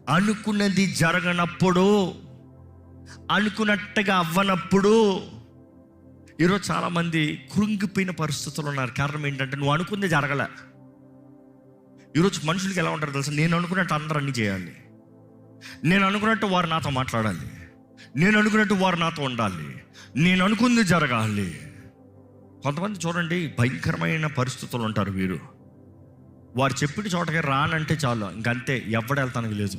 అనుకున్నది జరగనప్పుడు, అనుకున్నట్టుగా అవ్వనప్పుడు ఈరోజు చాలామంది కృంగిపోయిన పరిస్థితులు ఉన్నారు. కారణం ఏంటంటే నువ్వు అనుకుంది జరగలే. ఈరోజు మనుషులకి ఎలా ఉంటారు తెలుసా? నేను అనుకున్నట్టు అందరూ అన్నీ చేయాలి, నేను అనుకున్నట్టు వారు నాతో మాట్లాడాలి, నేను అనుకున్నట్టు వారు నాతో ఉండాలి, నేను అనుకుంది జరగాలి. కొంతమంది చూడండి, భయంకరమైన పరిస్థితులు ఉంటారు వీరు. వాడు చెప్పిన చోటకి రానంటే చాలు, ఇంకంతే, ఎవడెళ్తానికి లేదు.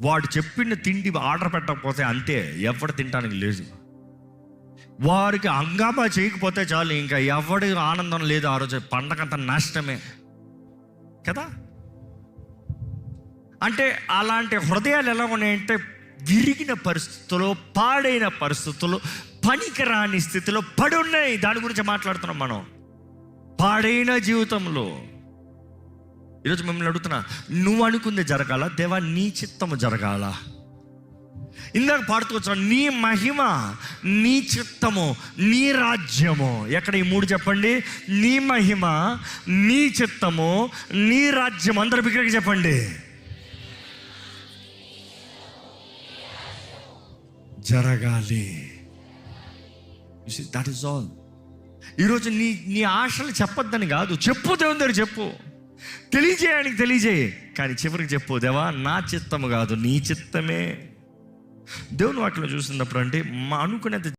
వాడు చెప్పిన తిండి ఆర్డర్ పెట్టకపోతే అంతే, ఎవడు తినడానికి లేదు. వారికి హంగామా చేయకపోతే చాలు, ఇంకా ఎవడి ఆనందం లేదు. ఆ రోజు పండగంత నష్టమే కదా. అంటే అలాంటి హృదయాలు ఎలా ఉన్నాయంటే, విరిగిన పరిస్థితుల్లో, పాడైన పరిస్థితుల్లో, పనికిరాని స్థితిలో పడి ఉన్నాయి. దాని గురించి మాట్లాడుతున్నాం మనం. పాడైన జీవితంలో ఈరోజు మిమ్మల్ని అడుగుతున్నా, నువ్వు అనుకుంది జరగాల, దేవా నీ చిత్తము జరగాల. ఇందాక పాడుతూ వచ్చాను, నీ మహిమ, నీ చిత్తము, నీ రాజ్యము. ఎక్కడ ఈ మూడు చెప్పండి? నీ మహిమ, నీ చిత్తము, నీ రాజ్యం. అందరూ బిగ్గరగా చెప్పండి, జరగాలి. That is all. ఈరోజు నీ ఆశలు చెప్పొద్దని కాదు, చెప్పు, దేవుని దగ్గర చెప్పు, తెలియజేయడానికి తెలియజేయి. కానీ చివరికి చెప్పు, దేవా నా చిత్తము కాదు నీ చిత్తమే. దేవుని వాక్యం చూసినప్పుడు అంటే అనుకునేది